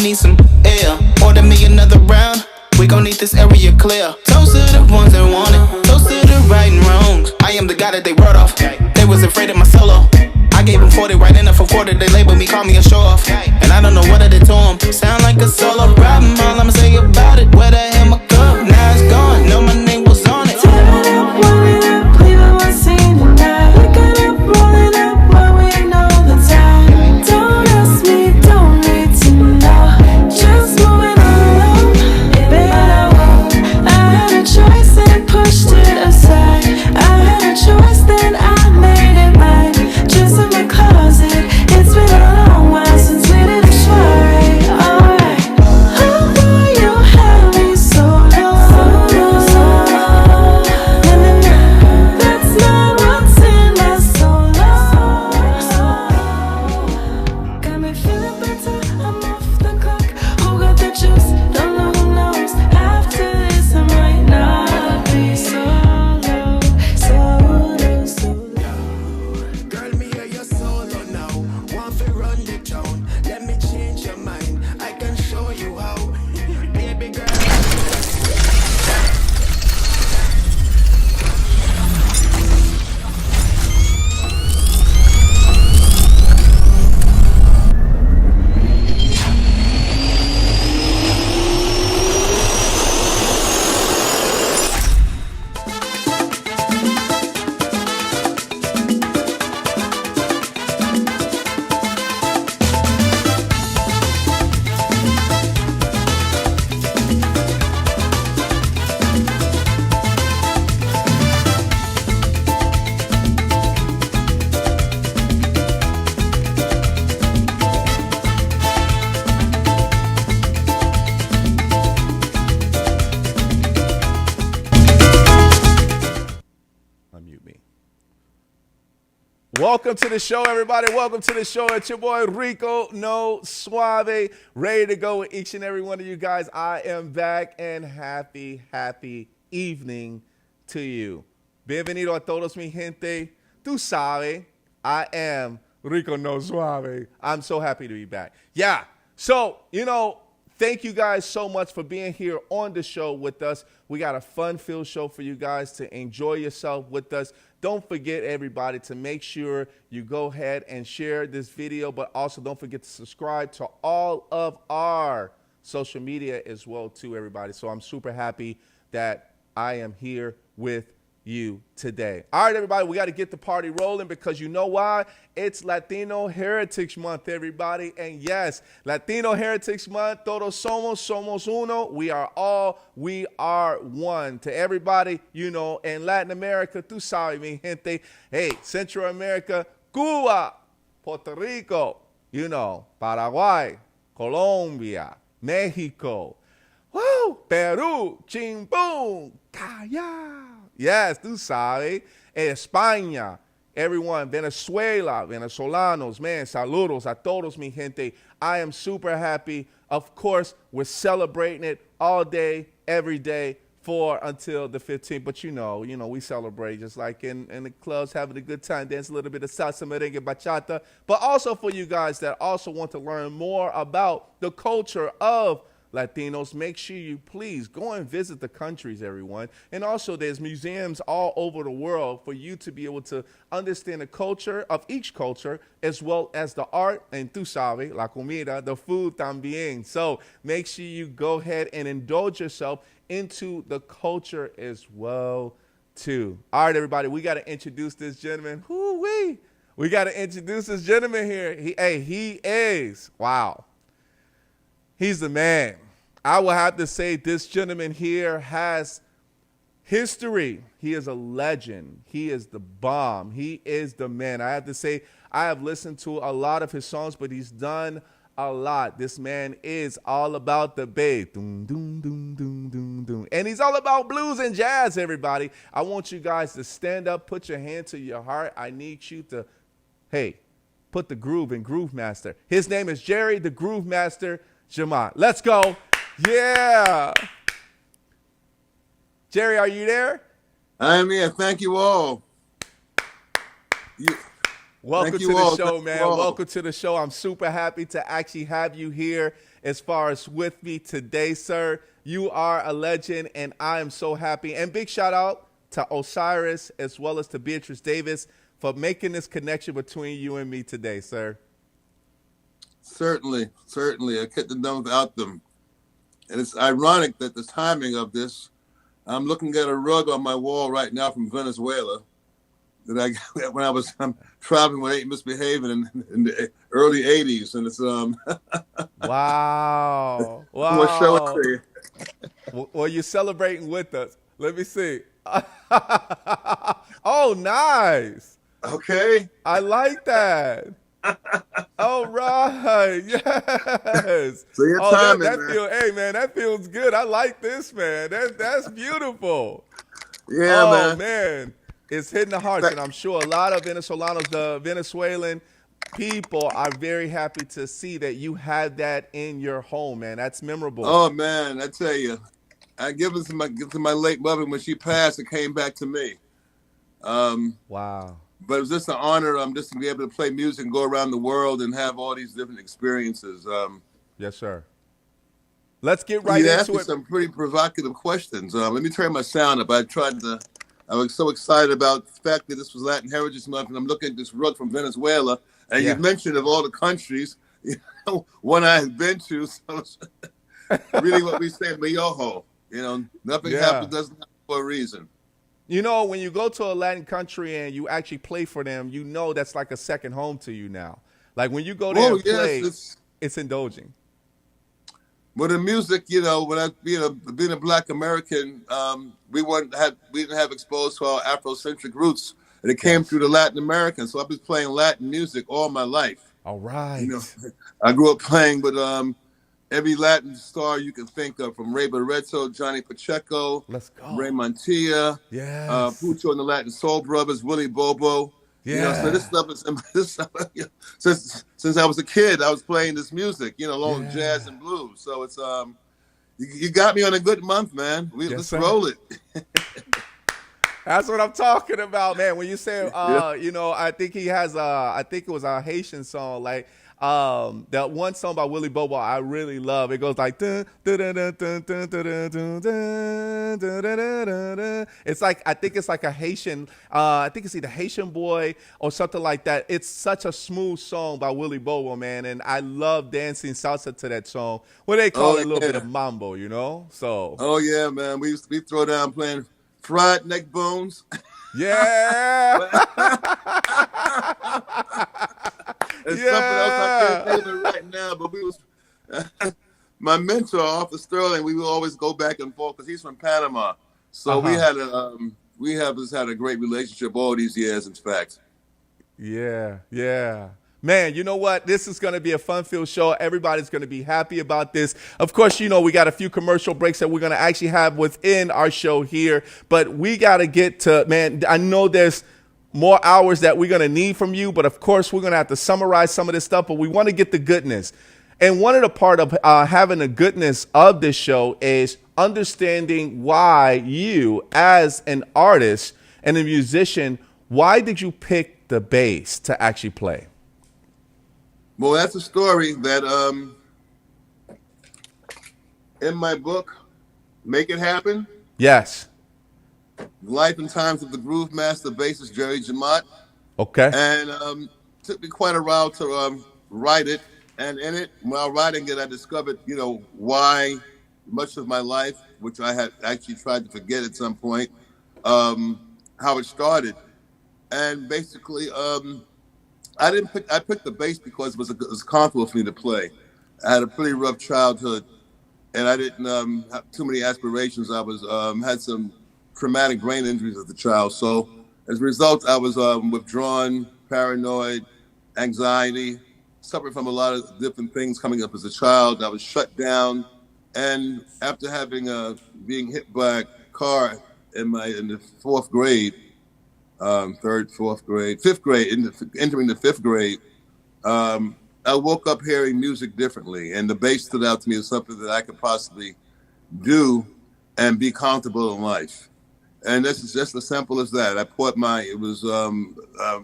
need some air. Order me another round. We gon' need this area clear. Toast to the ones that want it. Toast to the right and wrongs. I am the guy that they wrote off. They was afraid of my solo. I gave them 40 right in for quarter. They labeled me, call me a show off. And I don't know what I did to them. Sound like a solo problem. All I'ma say about it, where the hell my cup? Now it's gone. No, my name was on it. Turn it up, wind it up, leave it one scene tonight. Wake it up, roll it up, while we know the time. Don't ask me, don't need to know. Just moving along, baby, I won't. I had a choice and pushed it aside. I had a choice, then I made it mine. Just in my closet, it's been a long while since we did a soiree. Alright, oh boy, you have me so low. That's not what's in my soul. Got me feeling better, I'm off the clock. Who got the juice? Don't know who knows. After this, I might not be so low, so low. Girl, me hear your solo now. Want to run the town. Let me change your mind. I can show you how. Baby girl. Unmute me. Welcome to the show, everybody. Welcome to the show. It's your boy Rico No Suave, ready to go with each and every one of you guys. I am back, and happy evening to you. Bienvenido a todos mi gente. Tú sabes, I am Rico No Suave. I'm so happy to be back. Yeah, so, thank you guys so much for being here on the show with us. We got a fun-filled show for you guys to enjoy yourself with us. Don't forget, everybody, to make sure you go ahead and share this video, but also don't forget to subscribe to all of our social media as well, too, everybody. So I'm super happy that I am here with you today. All right, everybody, we got to get the party rolling because you know why? It's Latino Heritage Month, everybody. And yes, Latino Heritage Month, todos somos uno. We are one. To everybody, in Latin America, tú sabes, mi gente. Hey, Central America, Cuba, Puerto Rico, Paraguay, Colombia, Mexico, Peru, Chimbum, Callao. Yes, tú sabes. España, everyone, Venezuela, venezolanos, man, saludos a todos, mi gente. I am super happy. Of course, we're celebrating it all day, every day, until the 15th. But we celebrate just like in the clubs, having a good time, dance a little bit of salsa, merengue, bachata. But also for you guys that also want to learn more about the culture of Latinos, make sure you please go and visit the countries, everyone. And also there's museums all over the world for you to be able to understand the culture of each culture as well as the art and tú sabes, la comida, the food también. So make sure you go ahead and indulge yourself into the culture as well, too. All right, everybody, we got to introduce this gentleman. Woo-wee. We got to introduce this gentleman here. He is, wow. He's the man. I will have to say this gentleman here has history. He is a legend. He is the bomb. He is the man. I have to say I have listened to a lot of his songs, but he's done a lot. This man is all about the bass. Doom, doom, doom, doom, doom, doom. And he's all about blues and jazz, everybody. I want you guys to stand up, put your hand to your heart. I need you to, put the groove in GrooveMaster. His name is Jerry, the GrooveMaster Jemmott. Let's go. Yeah. Jerry, are you there? I am here. Thank you all. Welcome Thank to you the all. show, Thank you man. all. Welcome to the show. I'm super happy to actually have you here as far as with me today, sir. You are a legend, and I am so happy. And big shout out to Osiris as well as to Beatrice Davis for making this connection between you and me today, sir. Certainly, certainly. I couldn't have done without them. And it's ironic that the timing of this, I'm looking at a rug on my wall right now from Venezuela that I got when I was traveling with Ain't Misbehaving in the early 80s. And it's, Wow. we'll show it Wow. to you. Well, you're celebrating with us. Let me see. Oh, nice. Okay. I like that. All right. Yes. So your Oh, timing, that man. feels. Hey, man, that feels good. I like this, man. That's beautiful. Yeah, Oh, man. man, it's hitting the hearts, and I'm sure a lot of Venezolanos, the Venezuelan people, are very happy to see that you had that in your home, man. That's memorable. Oh, man, I tell you, I give it to my late mother when she passed. It came back to me. Wow. But it was just an honor just to be able to play music and go around the world and have all these different experiences. Yes, sir. Let's get right You asked into me it. some pretty provocative questions. Let me turn my sound up. I was so excited about the fact that this was Latin Heritage Month, and I'm looking at this rug from Venezuela, and Yeah. you mentioned of all the countries, one I had been to, so it's really what we say, miojo. Nothing doesn't happen for a reason. You know, when you go to a Latin country and you actually play for them, you know that's like a second home to you now. Like when you go there Oh, and yes, play, it's indulging. But the music, when being a Black American, we didn't have exposed to our Afrocentric roots, and it came Yes. through the Latin American. So I've been playing Latin music all my life. All right. I grew up playing with every Latin star you can think of, from Ray Barreto, Johnny Pacheco, Let's go. Ray Montilla, Yes. Pucho and the Latin Soul Brothers, Willie Bobo. Yeah. So this stuff is since I was a kid, I was playing this music, along with jazz and blues. So it's you got me on a good month, man. Let's sir. roll it. That's what I'm talking about, man. When you say, Yeah. I think he has, I think it was a Haitian song, like that one song by Willie Bobo I really love. It goes like, dun, dun, dun, dun, dun, dun, dun, dun, dun, dun, dun, dun, dun. It's like, I think it's like a Haitian, I think it's either Haitian Boy or something like that. It's such a smooth song by Willie Bobo, man, and I love dancing salsa to that song. Well, they call it a little bit of mambo, So. Oh yeah, man. We throw down playing fried neck bones. Yeah. There's something else I can't name it right now, but we was my mentor, Arthur Sterling. We would always go back and forth because he's from Panama. So we have had a great relationship all these years. In fact. Yeah. Man, you know what? This is going to be a fun-filled show. Everybody's going to be happy about this. Of course, we got a few commercial breaks that we're going to actually have within our show here. But we got to get to, man, I know there's more hours that we're going to need from you. But, of course, we're going to have to summarize some of this stuff. But we want to get the goodness. And one of the part of having the goodness of this show is understanding why you, as an artist and a musician, why did you pick the bass to actually play? Well, that's a story that in my book, Make It Happen. Yes. Life and Times of the GrooveMaster bassist Jerry Jemmott. Okay. And took me quite a while to write it. And in it, while writing it, I discovered, why much of my life, which I had actually tried to forget at some point, how it started. And basically, I picked the bass because it was comfortable for me to play. I had a pretty rough childhood, and I didn't have too many aspirations. I was had some traumatic brain injuries as a child. So as a result, I was withdrawn, paranoid, anxiety, suffered from a lot of different things coming up as a child. I was shut down, and after having being hit by a car in the fourth grade, fifth grade, entering the fifth grade, I woke up hearing music differently, and the bass stood out to me as something that I could possibly do and be comfortable in life. And this is just as simple as that. I bought it was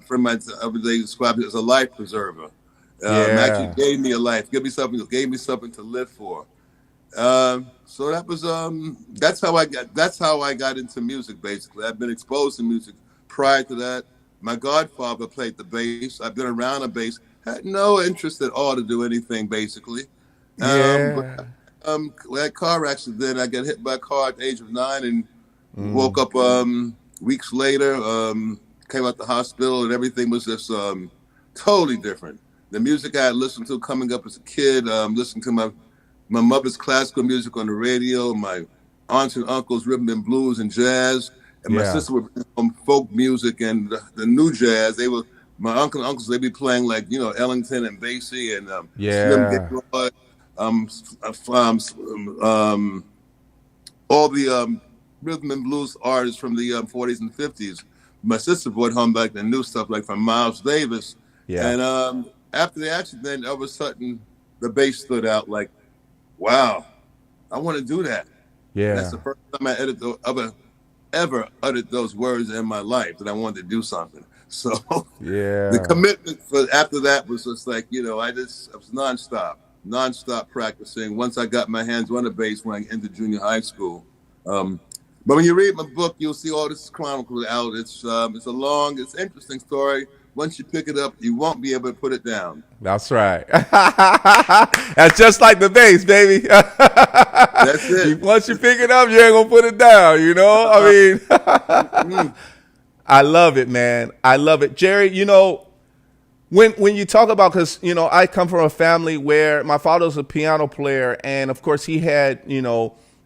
from my other day described it as a life preserver. Actually Yeah. gave me a life, gave me something to live for. So that's how I got into music. Basically, I've been exposed to music prior to that. My godfather played the bass. I've been around a bass. Had no interest at all to do anything basically. But Yeah. that car accident, I got hit by a car at the age of 9 and woke Mm. up weeks later. Came out the hospital and everything was just totally different. The music I had listened to coming up as a kid, listening to my mother's classical music on the radio, my aunts and uncles rhythm and blues and jazz, and my Yeah. sister would bring home folk music and the new jazz. My uncle and uncles, they'd be playing like, Ellington and Basie and Slim Yeah. Gaylord, all the rhythm and blues artists from the 40s and 50s. My sister brought home like the new stuff like from Miles Davis. Yeah. And after the accident, all of a sudden, the bass stood out like, wow, I want to do that. And that's Yeah. the first time ever uttered those words in my life that I wanted to do something. So the Yeah. commitment for after that was just like, I was nonstop practicing. Once I got my hands on the bass when I entered junior high school. But when you read my book, you'll see all this chronicled out. It's it's interesting story. Once you pick it up, you won't be able to put it down. That's right. That's just like the bass, baby. That's it. Once you pick it up, you ain't gonna put it down. I mean, I love it, man. I love it, Jerry. When you talk about, because I come from a family where my father was a piano player, and of course he had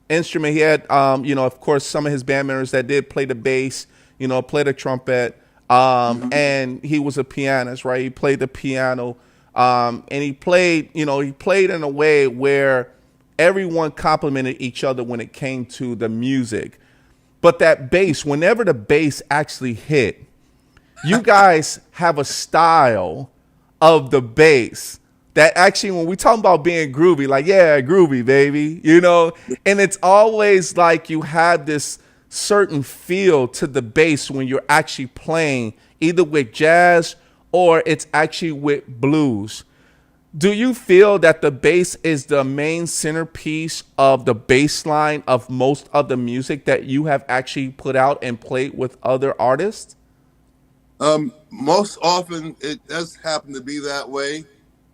instrument. He had of course some of his band members that did play the bass, play the trumpet, and he was a pianist, right? He played the piano, and he played in a way where everyone complimented each other when it came to the music. But that bass, whenever the bass actually hit, you guys have a style of the bass that actually, when we talk about being groovy, like, yeah, groovy, baby, and it's always like you have this certain feel to the bass when you're actually playing either with jazz or it's actually with blues. Do you feel that the bass is the main centerpiece of the bass line of most of the music that you have actually put out and played with other artists? Most often, it does happen to be that way.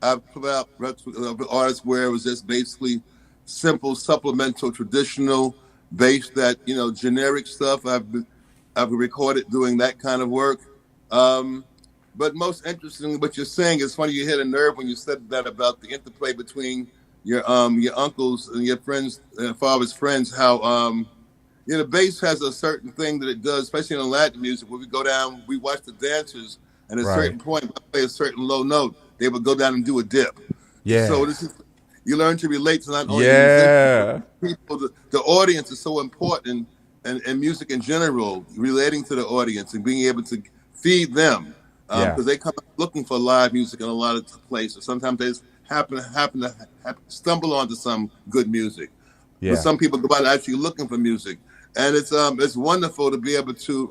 I've put out records with artists where it was just basically simple, supplemental, traditional bass that generic stuff. I've recorded doing that kind of work. But most interestingly, what you're saying is funny. You hit a nerve when you said that about the interplay between your uncles and your friends, father's friends. How the bass has a certain thing that it does, especially in Latin music. When we go down, we watch the dancers, and at a Right. certain point, when I play a certain low note, they would go down and do a dip. Yeah. So you learn to relate to not only the Yeah. musicians, but people. The audience is so important, and music in general, relating to the audience and being able to feed them, Yeah. because they come looking for live music in a lot of places. Sometimes they just happen to stumble onto some good music. Yeah. But some people go out actually looking for music, and it's wonderful to be able to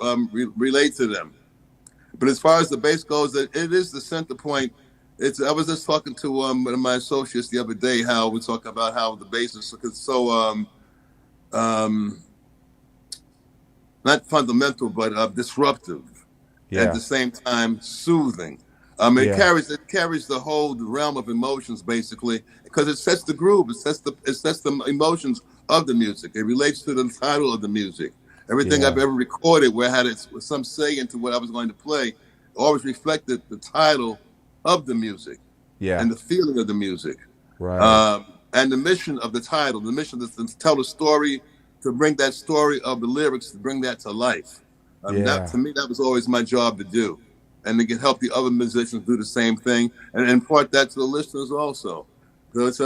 relate to them. But as far as the bass goes, it is the center point. I was just talking to one of my associates the other day, how we talk about how the bass is so not fundamental, but disruptive. Yeah. At the same time soothing. Yeah. It carries the whole realm of emotions basically, because it sets the groove. It sets the emotions of the music. It relates to the title of the music. Everything Yeah. I've ever recorded where I had some say into what I was going to play always reflected the title of the music Yeah. and the feeling of the music. Right. And the mission of the title. The mission is to tell the story, to bring that story of the lyrics, to bring that to life. Yeah. To me, that was always my job to do, and to help the other musicians do the same thing, and impart that to the listeners also. So it's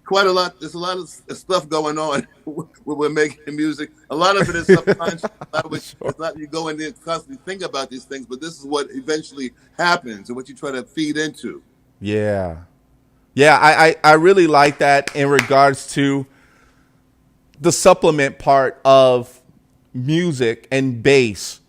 quite a lot. There's a lot of stuff going on when we're making music. A lot of it is subconscious. A lot of it, it's not you go in there and constantly think about these things, but this is what eventually happens and what you try to feed into. Yeah. Yeah. I really like that in regards to the supplement part of music and bass,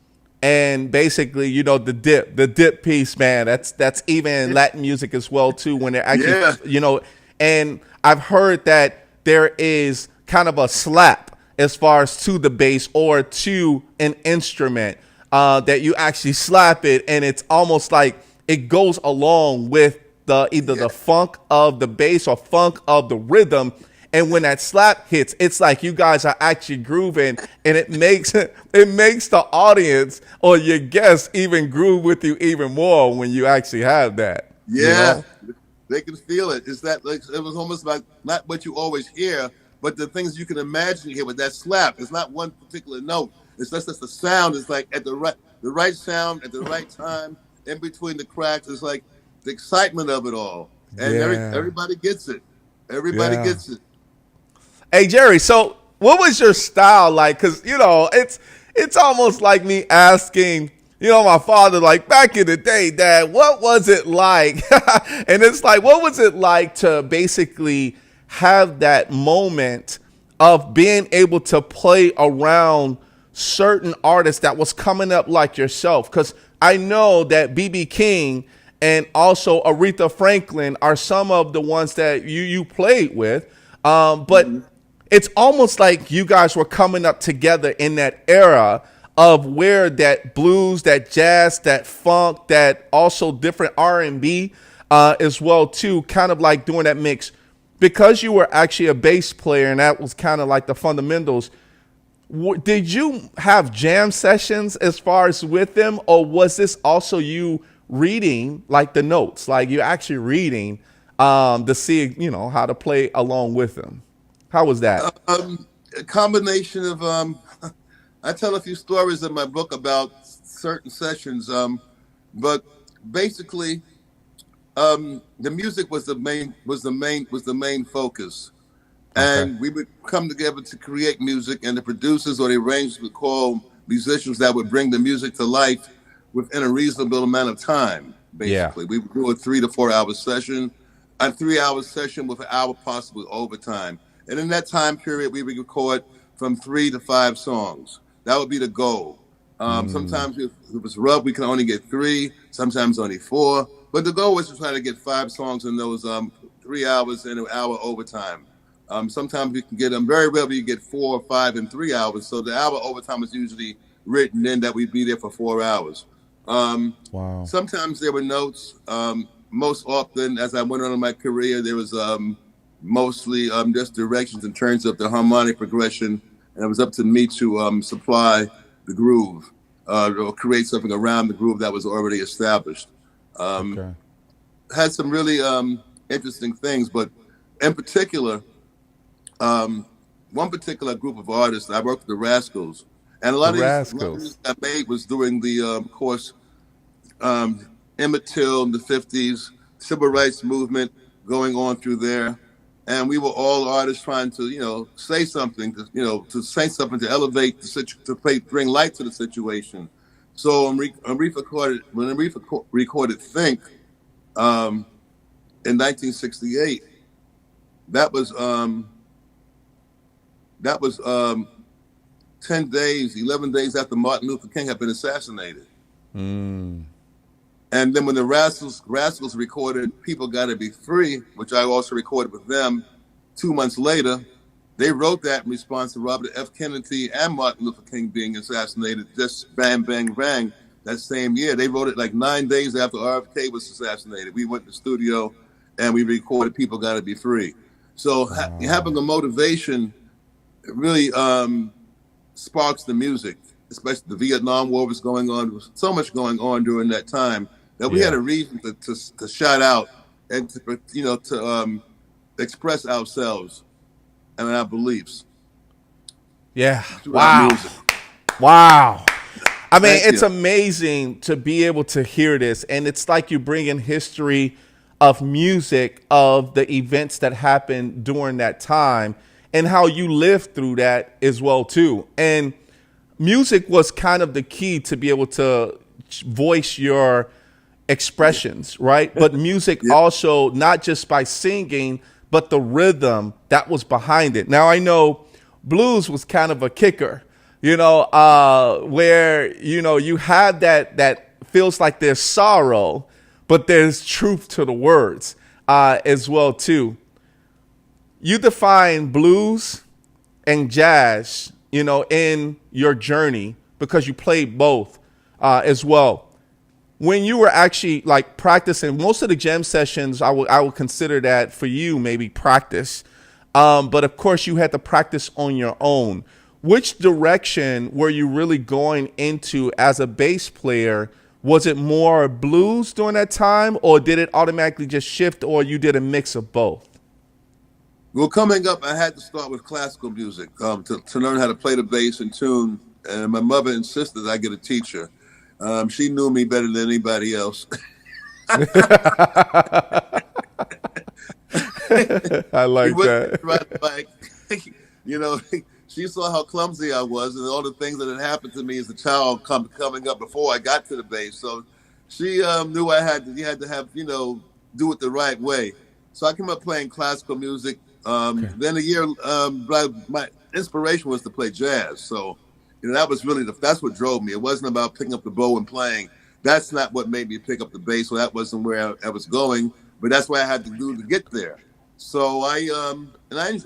and basically, you know, the dip piece, man. That's even in Latin music as well too. When they're actually, you know, and I've heard that there is kind of a slap as far as to the bass or to an instrument that you actually slap it, and it's almost like it goes along with the either the funk of the bass or funk of the rhythm. And when that slap hits, it's like you guys are actually grooving, and it makes the audience or your guests even groove with you even more when you actually have that. Yeah, you know? they can feel it. It's that like it was almost like not what you always hear, but the things you can imagine you hear with that slap. It's not one particular note. It's just the sound. It's like at the right sound at the right time in between the cracks. It's like the excitement of it all, and everybody gets it. Everybody gets it. Hey, Jerry, so what was your style like? Because, you know, it's almost like me asking, you know, my father, like, back in the day, Dad, what was it like? And it's like, what was it like to basically have that moment of being able to play around certain artists that was coming up like yourself? Because I know that B.B. King and also Aretha Franklin are some of the ones that you played with. But it's almost like you guys were coming up together in that era of where that blues, that jazz, that funk, that also different R&B as well too, kind of like doing that mix. Because you were actually a bass player and that was kind of like the fundamentals, did you have jam sessions as far as with them, or was this also you reading like the notes, like you're actually reading to see, you know, how to play along with them? How was that? A combination of I tell a few stories in my book about certain sessions, but basically the music was the main focus, and we would come together to create music, and the producers or the arrangers would call musicians that would bring the music to life within a reasonable amount of time. Basically, we would do a 3 to 4 hour session, a 3 hour session with an hour possible overtime. And in that time period, we would record from 3 to 5 songs. That would be the goal. Sometimes if it was rough, we could only get 3, sometimes only 4. But the goal was to try to get 5 songs in those 3 hours and an hour overtime. Sometimes we can get them, very rarely you get 4 or 5 in 3 hours. So the hour overtime is usually written in that we'd be there for 4 hours. Wow. Sometimes there were notes. Most often, as I went on in my career, there was mostly just directions in terms of the harmonic progression, and it was up to me to supply the groove or create something around the groove that was already established. Had some really interesting things, but in particular, one particular group of artists, I worked with the Rascals, and a lot of these I made was during the course Emmett Till in the 50s, civil rights movement going on through there. And we were all artists trying to, you know, say something, to elevate the situation, to bring light to the situation. So when Aretha recorded "Think" in 1968, that was 11 days after Martin Luther King had been assassinated. And then when the Rascals recorded "People Gotta Be Free," which I also recorded with them 2 months later, they wrote that in response to Robert F. Kennedy and Martin Luther King being assassinated, just bang, bang, bang, that same year. They wrote it like 9 days after RFK was assassinated. We went to the studio and we recorded "People Gotta Be Free." So having a motivation really sparks the music, especially the Vietnam War was going on. There was so much going on during that time that we had a reason to shout out and to express ourselves and our beliefs. Yeah. Wow. Wow. I mean, it's amazing to be able to hear this, and it's like you bring in history of music, of the events that happened during that time, and how you lived through that as well too. And music was kind of the key to be able to voice your expressions, right? But music also, not just by singing, but the rhythm that was behind it. Now, I know blues was kind of a kicker, where, you have that feels like there's sorrow, but there's truth to the words as well, too. You define blues and jazz, in your journey because you played both as well. When you were actually like practicing, most of the jam sessions, I would consider that for you maybe practice. But of course, you had to practice on your own. Which direction were you really going into as a bass player? Was it more blues during that time, or did it automatically just shift, or you did a mix of both? Well, coming up, I had to start with classical music to learn how to play the bass and tune. And my mother insisted I get a teacher. She knew me better than anybody else. I like that. She saw how clumsy I was and all the things that had happened to me as a child coming up before I got to the bass. So she knew you had to have, do it the right way. So I came up playing classical music. Then a year, my inspiration was to play jazz. So, that was really that's what drove me. It wasn't about picking up the bow and playing. That's not what made me pick up the bass. So that wasn't where I was going. But that's what I had to do to get there. So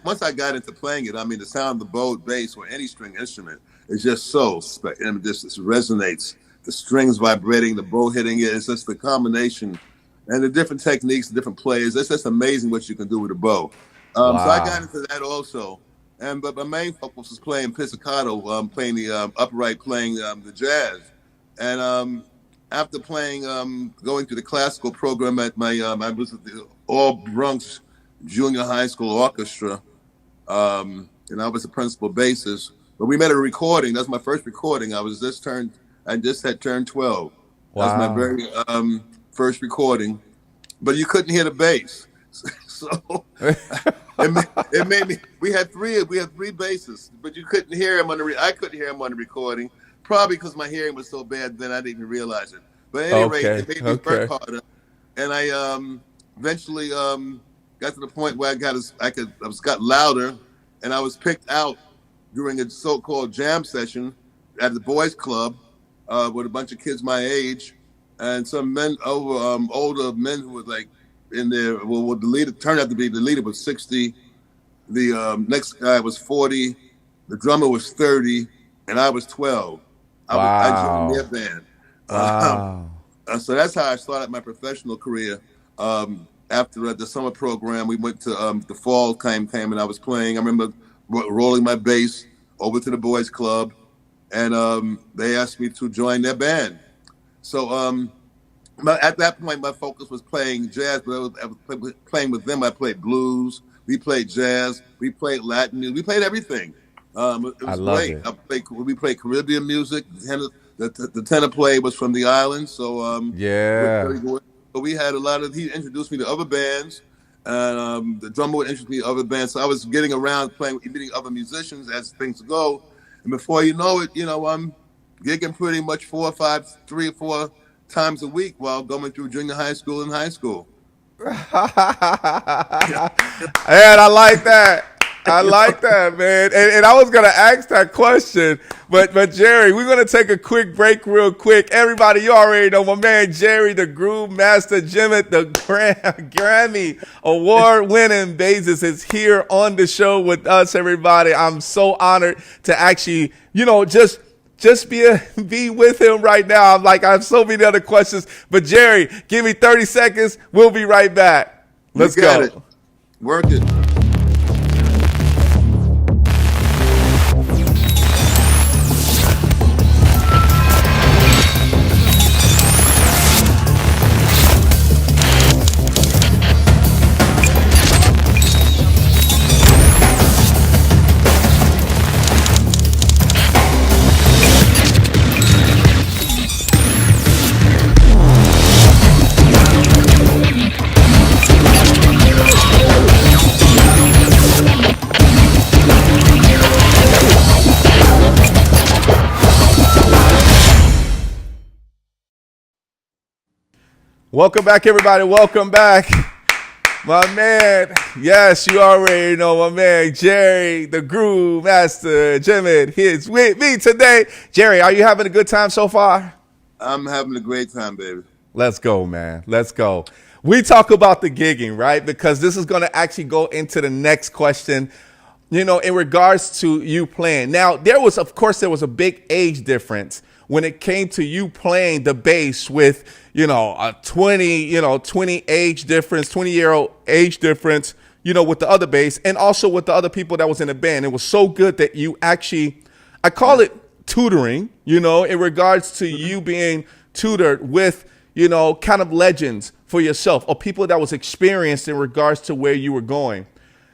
once I got into playing it, the sound of the bowed bass or any string instrument is just so just resonates. The strings vibrating, the bow hitting it. It's just the combination and the different techniques, the different players. It's just amazing what you can do with a bow. Wow. So I got into that also. But my main focus was playing pizzicato, playing the upright, playing the jazz. And after playing, going to the classical program at I was at the All Bronx Junior High School Orchestra, and I was the principal bassist. But we made a recording. That's my first recording. I just had turned 12. Wow. That was my very first recording. But you couldn't hear the bass. So it made me. We had three bassists, but you couldn't hear him I couldn't hear him on the recording, probably because my hearing was so bad then I didn't even realize it. But at any rate, it made me work harder, and I eventually got to the point where I got louder, and I was picked out during a so-called jam session at the boys' club with a bunch of kids my age, and some men older men who were like. The leader turned out to be the leader was 60. The next guy was 40. The drummer was 30, and I was 12. I joined their band. Wow. So that's how I started my professional career. After the summer program, we went to the fall came, and I was playing. I remember rolling my bass over to the boys' club, and they asked me to join their band. So. At that point, my focus was playing jazz, but I was playing with them. I played blues. We played jazz. We played Latin music. We played everything. It was great. We played Caribbean music. The tenor player was from the island, so But we had a lot of. He introduced me to other bands, and the drummer would introduce me to other bands. So I was getting around meeting other musicians as things go, and before you know it, I'm gigging pretty much 3 or 4 times a week while going through junior high school and high school. And I like that. I like that, man. And I was going to ask that question, but Jerry, we're going to take a quick break real quick. Everybody, you already know my man Jerry, the GrooveMaster, Jemmott, the Grammy award-winning bassist is here on the show with us, everybody. I'm so honored to actually, just be with him right now. I have so many other questions. But Jerry, give me 30 seconds. We'll be right back. Let's go. It. Work it. Welcome back, everybody. Welcome back. My man, yes, you already know my man Jerry, the Groove Master, Jemmott. He's with me today. Jerry, are you having a good time so far? I'm having a great time, baby. Let's go, man. Let's go. We talk about the gigging, right? Because this is going to actually go into the next question, in regards to you playing. Now, of course, there was a big age difference when it came to you playing the bass with, a 20 age difference, 20-year-old age difference, with the other bass and also with the other people that was in the band. It was so good that you actually, I call it tutoring, in regards to you being tutored with, kind of legends for yourself or people that was experienced in regards to where you were going.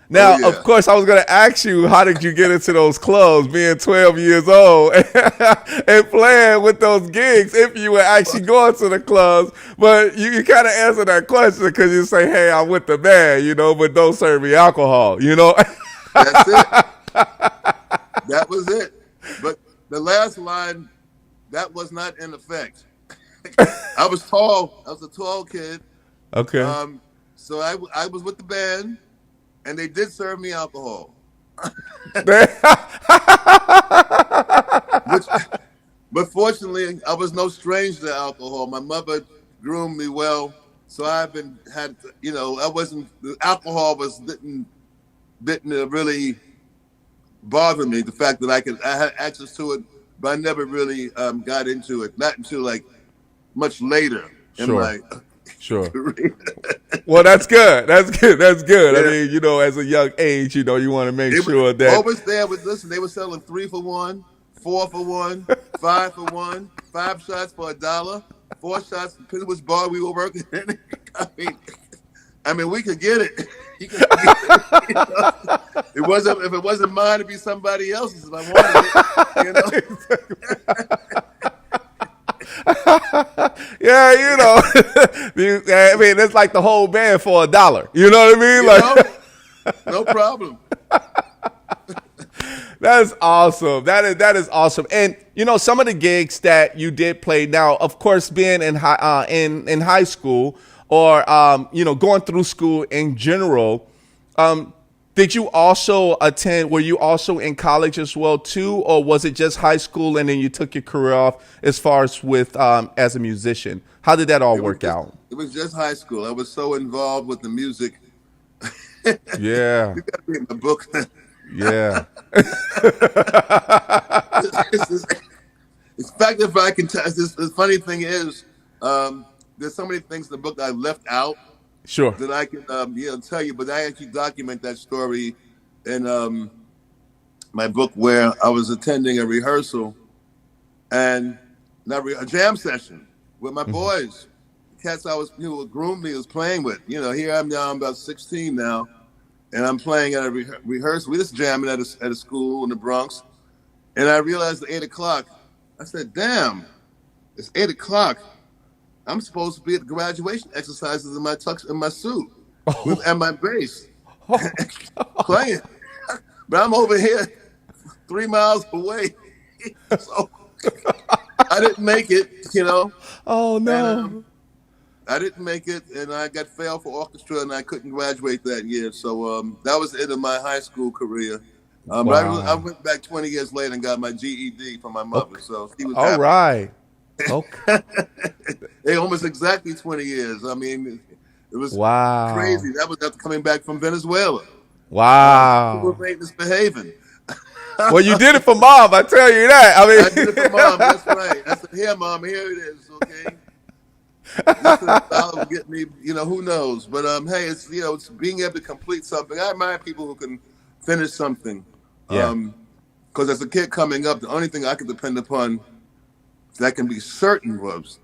Now, Of course, I was going to ask you, how did you get into those clubs, being 12 years old and playing with those gigs if you were actually going to the clubs? But you kind of answer that question because you say, hey, I'm with the band, but don't serve me alcohol, That's it. That was it. But the last line, that was not in effect. I was tall. I was a tall kid. Okay. So I was with the band. And they did serve me alcohol. But fortunately, I was no stranger to alcohol. My mother groomed me well, so I wasn't. The alcohol didn't really bother me. The fact that I had access to it, but I never really got into it. Not until like much later in my career. Well, that's good. That's good. That's good. Yeah. I mean, as a young age, you want to make sure that. What was there was, listen, they were selling 3 for $1, 4 for $1, 5 for $1, 5 shots for $1, 4 shots, depending on which bar we were working in. I mean, we could get it. You could get it. It wasn't, if it wasn't mine, it'd be somebody else's if I wanted it. Yeah, I mean, it's like the whole band for $1. You know what I mean? No problem. That's awesome. That is awesome. And some of the gigs that you did play. Now, of course, being in high school or going through school in general. Did you also attend? Were you also in college as well too, or was it just high school and then you took your career off as far as with as a musician? How did that all work out? It was just high school. I was so involved with the music. Yeah. You got to read my book. Yeah. In fact, if I can tell, the funny thing is, there's so many things in the book that I left out. Sure. That I can tell you, but I actually document that story in my book where I was attending a rehearsal and a jam session with my boys, cats I was who groomed me was playing with. Here I'm now, I'm about 16 now, and I'm playing at a rehearsal. We just jamming at a school in the Bronx, and I realized at 8 o'clock, I said, "Damn, it's 8 o'clock." I'm supposed to be at the graduation exercises in my tux in my suit and my bass playing, but I'm over here 3 miles away, so I didn't make it. Oh no! And, I didn't make it, and I got failed for orchestra, and I couldn't graduate that year. So that was the end of my high school career. But I went back 20 years later and got my GED from my mother. Okay. So she was all happy. Right. Okay. They almost exactly 20 years. I mean, it was crazy. That was after coming back from Venezuela. Wow. People were misbehaving. Well, you did it for mom. I tell you that. I did it for mom. That's right. I said, "Here, mom. Here it is. Okay." This get me. Who knows? But hey, it's it's being able to complete something. I admire people who can finish something. Yeah. Because as a kid coming up, the only thing I could depend upon that can be certain was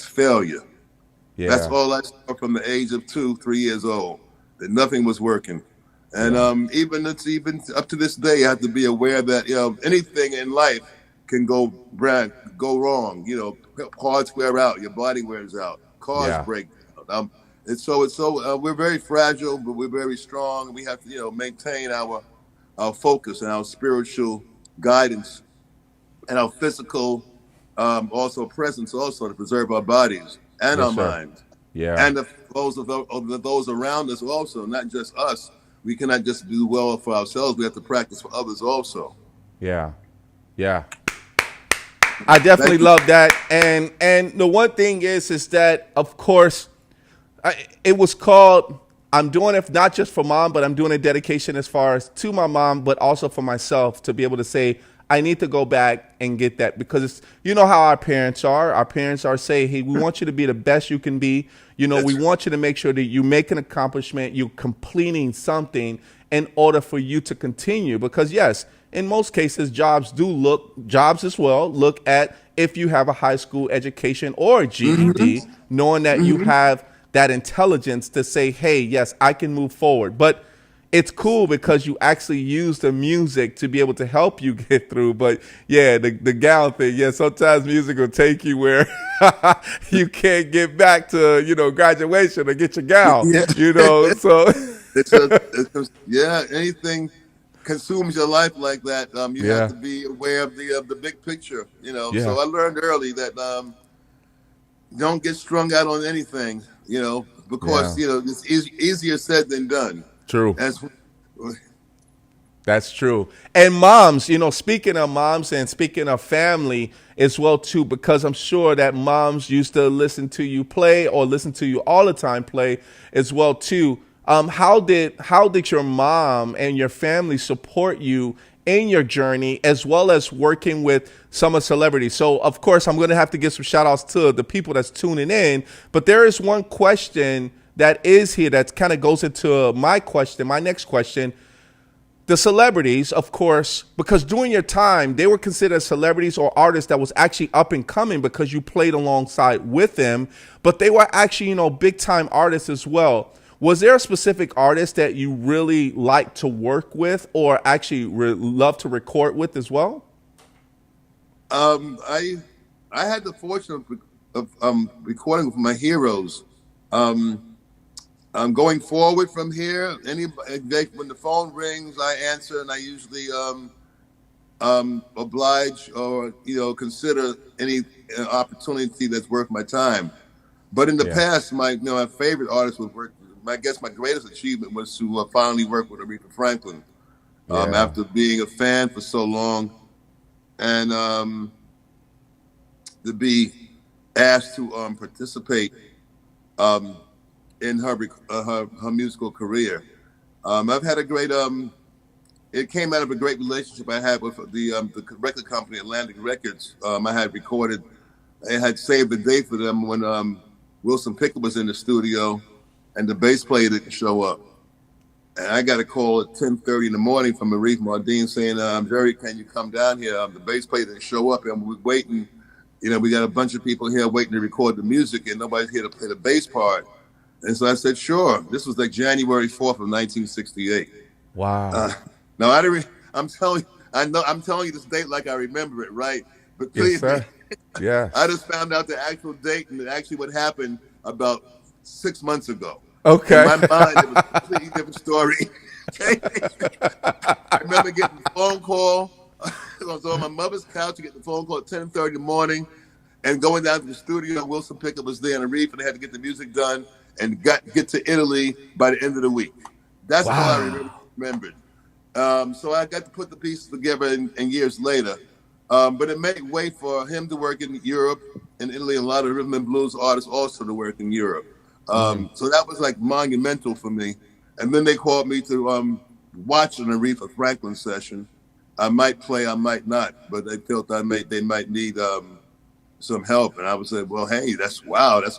failure. Yeah. That's all I saw from the age of 2-3 years old. That nothing was working, and even up to this day, I have to be aware that anything in life can go wrong. Parts wear out, your body wears out, cars break down. We're very fragile, but we're very strong. We have to maintain our focus and our spiritual guidance and our physical also presence also to preserve our bodies and our minds. Yeah. and those around us also, not just us. We cannot just do well for ourselves. We have to practice for others also. Yeah. Yeah. I definitely Thank you. love that. And the one thing is that of course it was called. I'm doing it not just for mom, but I'm doing a dedication as far as to my mom, but also for myself to be able to say I need to go back and get that because it's, you know how our parents are. Our parents are saying, hey, we want you to be the best you can be. You know, we That's want you to make sure that you make an accomplishment, you're completing something in order for you to continue. Because yes, in most cases, jobs as well look at if you have a high school education or a GED, knowing that you have that intelligence to say, hey, yes, I can move forward. But it's cool because you actually use the music to be able to help you get through. But yeah, the gown thing, yeah, sometimes music will take you where you can't get back to, you know, graduation or get your gown, yeah. you know. So Yeah. Anything consumes your life like that, you have yeah, to be aware of the big picture. yeah, So I learned early that don't get strung out on anything. Because yeah, it's easier said than done. true. As That's true. And moms, you know, speaking of moms and speaking of family as well too, because I'm sure that moms used to listen to you play or listen to you all the time play as well too. How did your mom and your family support you in your journey as well as working with some of celebrities? So of course I'm going to have to give some shout outs to the people that's tuning in, but there is one question that is here that kind of goes into my next question. The celebrities, of course, because during your time, they were considered celebrities or artists that was actually up and coming because you played alongside with them, but they were actually, you know, big time artists as well. Was there a specific artist that you really liked to work with or actually love to record with as well? I had the fortune of recording with my heroes. Going forward from here, when the phone rings, I answer, and I usually oblige or consider any opportunity that's worth my time. But in the Yeah, past, my favorite artist was work. I guess my greatest achievement was to finally work with Aretha Franklin. yeah, After being a fan for so long, and to be asked to participate um, in her musical career. I've had a great It came out of a great relationship I had with the record company Atlantic Records. I had saved the date for them when Wilson Pickett was in the studio, and the bass player didn't show up. And I got a call at 10:30 in the morning from Maurice Mardine saying, Jerry, can you come down here? The bass player didn't show up, and we're waiting. We got a bunch of people here waiting to record the music, and nobody's here to play the bass part. And so I said, sure. This was like January 4th of 1968. wow, Uh, now I'm telling I'm telling you this date like I remember it, right? But yes, believe me, sir, yeah, I just found out the actual date and actually what happened about 6 months ago. In okay, my mind, it was a completely different story. I remember getting a phone call. I was on my mother's couch to get the phone call at 10:30 in the morning and going down to the studio. Wilson Pickett was there and Aretha, and they had to get the music done and get to Italy by the end of the week. That's all I wow, remembered. So I got to put the pieces together and years later. But it made way for him to work in Europe and Italy, and a lot of rhythm and blues artists also to work in Europe. So that was like monumental for me. And then they called me to watch an Aretha Franklin session. I might play, I might not, but they felt they might need some help. And I would say, well, hey, that's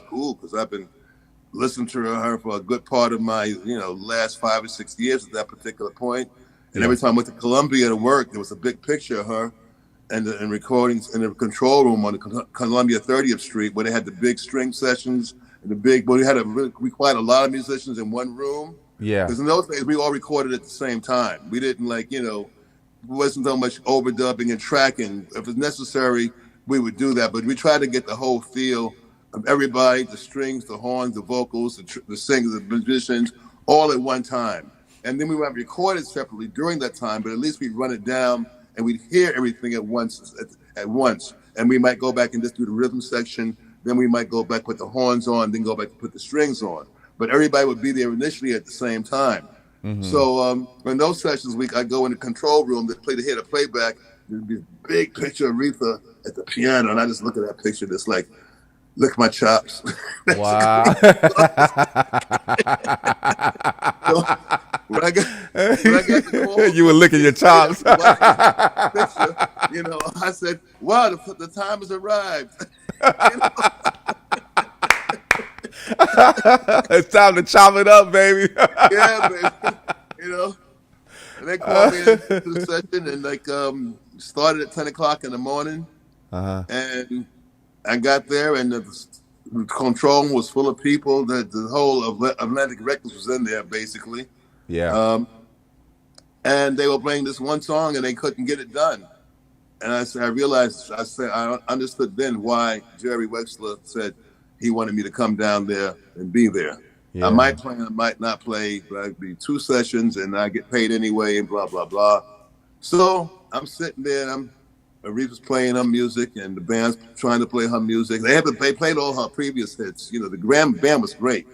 cool, because I've been listening to her for a good part of my last 5 or 6 years at that particular point. And yeah, every time I went to Columbia to work, there was a big picture of her and recordings in the control room on the Columbia 30th Street, where they had the big string sessions and we quite a lot of musicians in one room. yeah, Because in those days, we all recorded at the same time. We didn't wasn't so much overdubbing and tracking. If it's necessary, we would do that. But we tried to get the whole feel of everybody, the strings, the horns, the vocals, the singers, the musicians, all at one time. And then we might record it separately during that time, but at least we'd run it down and we'd hear everything at once. And we might go back and just do the rhythm section Then we might go back, put the horns on, then go back to put the strings on. But everybody would be there initially at the same time. So in those sessions, I go in the control room to hear the playback. There'd be a big picture of Aretha at the piano, and I just look at that picture, just like, lick my chops. Wow. So when I got the call, You were licking your chops. picture, I said, "Wow, the time has arrived." It's time to chop it up, baby. Yeah, baby. And they called me into the session and started at 10 o'clock in the morning. And I got there and the control room was full of people. The whole Atlantic Records was in there basically. Yeah. And they were playing this one song and they couldn't get it done. And I understood then why Jerry Wexler said he wanted me to come down there and be there. Yeah. I might play, I might not play, but I'd be 2 sessions and I get paid anyway and blah, blah, blah. So I'm sitting there and Aretha's playing her music and the band's trying to play her music. They played all her previous hits. The Grammy band was great.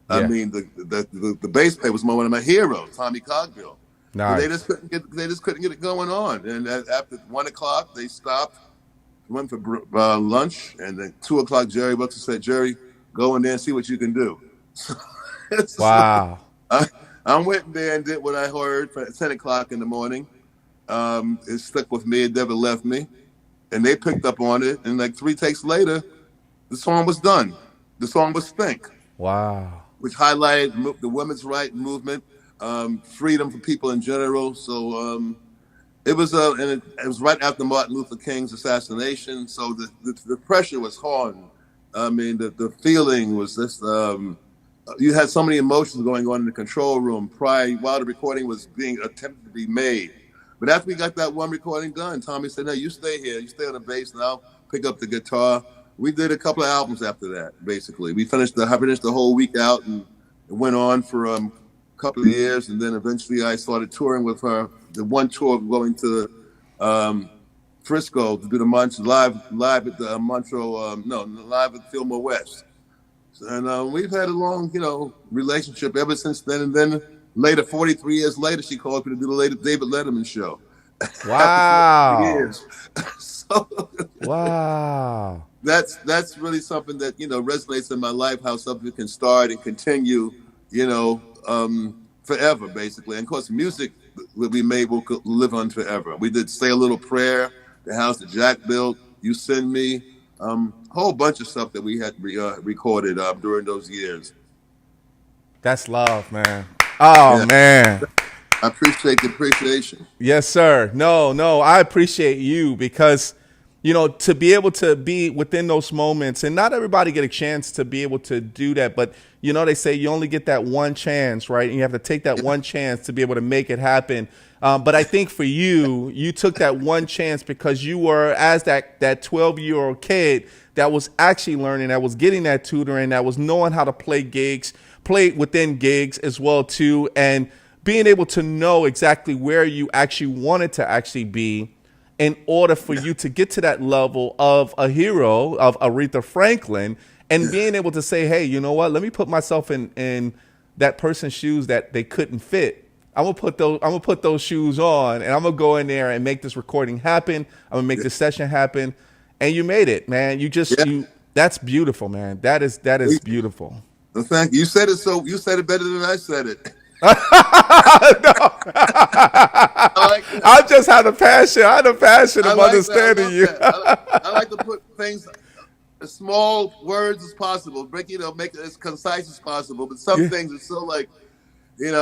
Yeah. I mean, the bass player was one of my heroes, Tommy Cogbill. Nice. They just couldn't get it going on. And after 1 o'clock, they stopped, went for lunch, and then 2 o'clock, Jerry Wexler said, "Jerry, go in there and see what you can do." Wow. So I went there and did what I heard at 10 o'clock in the morning. It stuck with me. It never left me. And they picked up on it. And 3 takes later, the song was done. The song was Think. Wow. Which highlighted the women's rights movement, freedom for people in general. So it was right after Martin Luther King's assassination. So the pressure was hard. I mean, the feeling was just, you had so many emotions going on in the control room while the recording was being attempted to be made. But after we got that one recording done, Tommy said, "No, you stay here. You stay on the bass, and I'll pick up the guitar." We did a couple of albums after that, basically. I finished the whole week out, and it went on for a couple of years. And then eventually I started touring with her. The one tour of going to Frisco to do the live at the live at Fillmore West. And we've had a long, relationship ever since then. And then later, 43 years later, she called me to do the latest David Letterman show. Wow. So, wow. That's really something that, resonates in my life, how something can start and continue, forever, basically. And of course, music that we made will live on forever. We did Say a Little Prayer, The House that Jack Built, You Send Me, a whole bunch of stuff that we had recorded during those years. That's love, man. Oh, yeah. Man. I appreciate the appreciation. Yes, sir. No, I appreciate you because, to be able to be within those moments, and not everybody get a chance to be able to do that, but, they say you only get that one chance, right? And you have to take that one chance to be able to make it happen. But I think for you took that one chance because you were, as that 12-year-old kid that was actually learning, that was getting that tutoring, that was knowing how to play within gigs as well, too, and being able to know exactly where you actually wanted to actually be in order for you to get to that level of a hero, of Aretha Franklin, and being able to say, hey, you know what, let me put myself in that person's shoes that they couldn't fit. I'm gonna put those shoes on, and I'm gonna go in there and make this recording happen. I'm gonna make this session happen, and you made it, man. That's beautiful, man. That is beautiful. Well, thank you. You said it better than I said it. I just had a passion. I had a passion of understanding you. I like to put things as small words as possible, make it as concise as possible. But some things are so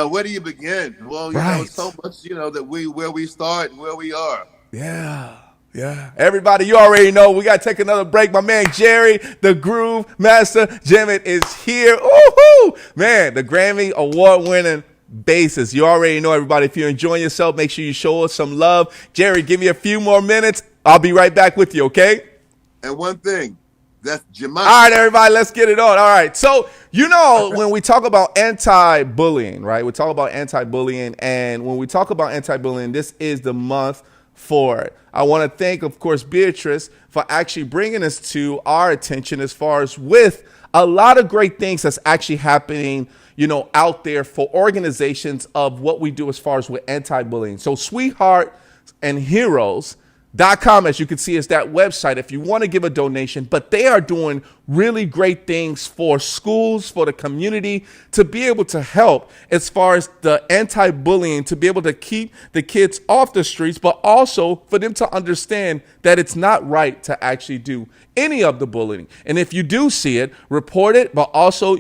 where do you begin? Well, so much, that where we start and where we are. Yeah. Yeah. Everybody, you already know we got to take another break. My man, Jerry, the GrooveMaster, Jemmott is here. Woohoo! Man, the Grammy award-winning bassist. You already know, everybody. If you're enjoying yourself, make sure you show us some love. Jerry, give me a few more minutes. I'll be right back with you, okay? And one thing, that's Jemmott. All right, everybody, let's get it on. All right. So, when we talk about anti-bullying, right? We talk about anti-bullying. And when we talk about anti-bullying, this is the month for it. I want to thank, of course, Beatrice for actually bringing this to our attention as far as with a lot of great things that's actually happening, out there for organizations of what we do as far as with anti-bullying. So Sweetheart and Heroes.com, as you can see, is that website if you want to give a donation, but they are doing really great things for schools, for the community, to be able to help as far as the anti-bullying, to be able to keep the kids off the streets, but also for them to understand that it's not right to actually do any of the bullying. And if you do see it, report it, but also,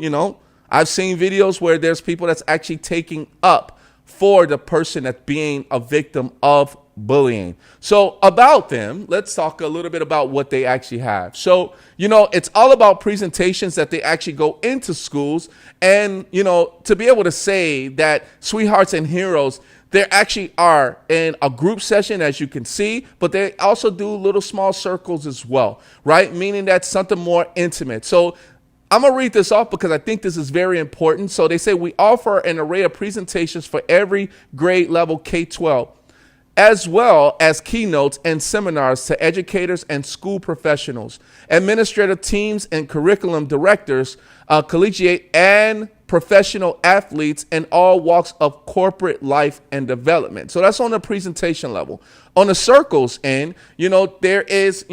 I've seen videos where there's people that's actually taking up for the person that's being a victim of bullying. So about them, let's talk a little bit about what they actually have. So, it's all about presentations that they actually go into schools, and, to be able to say that Sweethearts and Heroes, they actually are in a group session, as you can see, but they also do little small circles as well, right? Meaning that's something more intimate. So I'm going to read this off because I think this is very important. So they say we offer an array of presentations for every grade level K-12, as well as keynotes and seminars to educators and school professionals, administrative teams and curriculum directors, collegiate and professional athletes, and all walks of corporate life and development. So that's on the presentation level. On the circles end, there is,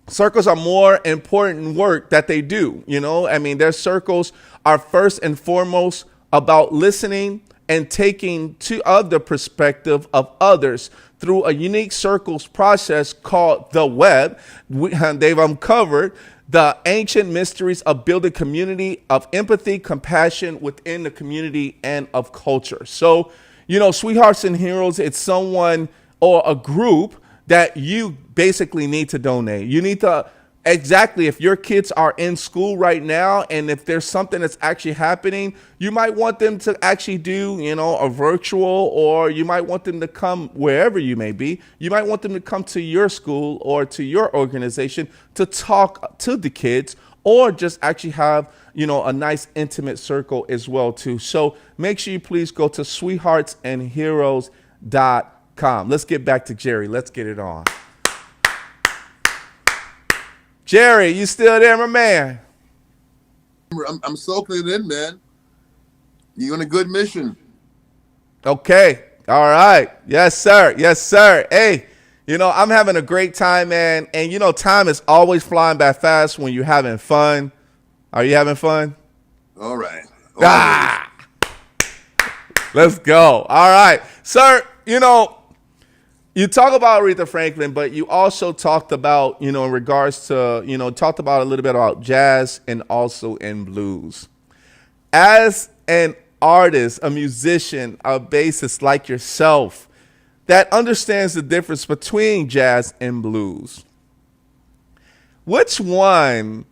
circles are more important work that they do. Their circles are first and foremost about listening and taking to the perspective of others through a unique circles process called the web. They've uncovered the ancient mysteries of building community of empathy, compassion within the community and of culture. So, Sweethearts and Heroes, it's someone or a group that you basically need to donate. You need to, exactly, if your kids are in school right now, and if there's something that's actually happening, you might want them to actually do, a virtual, or you might want them to come wherever you may be. You might want them to come to your school or to your organization to talk to the kids, or just actually have, a nice intimate circle as well too. So make sure you please go to sweetheartsandheroes.com. Let's get back to Jerry. Let's get it on. Jerry, you still there, my man? I'm soaking it in, man. You're on a good mission. Okay. All right. Yes, sir. Yes, sir. Hey, I'm having a great time, man. And, time is always flying by fast when you're having fun. Are you having fun? All right. Let's go. All right. Sir, you talk about Aretha Franklin, but you also talked about, in regards to, talked about a little bit about jazz and also in blues. As an artist, a musician, a bassist like yourself that understands the difference between jazz and blues, which one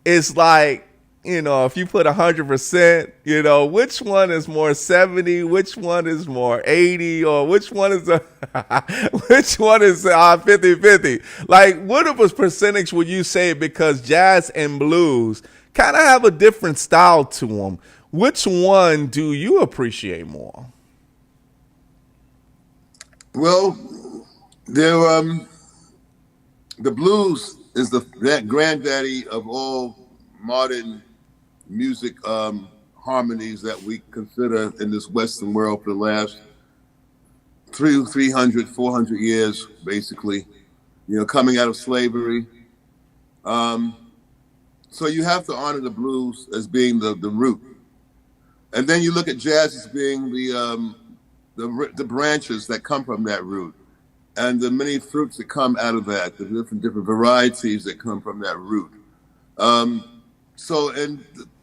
is like, if you put 100%, which one is more 70, which one is more 80, or which one is 50-50? Like, what of a percentage would you say? Because jazz and blues kind of have a different style to them. Which one do you appreciate more? Well, the blues is that granddaddy of all modern music harmonies that we consider in this Western world for the last 300, 400 years, basically, coming out of slavery. So you have to honor the blues as being the root. And then you look at jazz as being the branches that come from that root, and the many fruits that come out of that, the different varieties that come from that root. And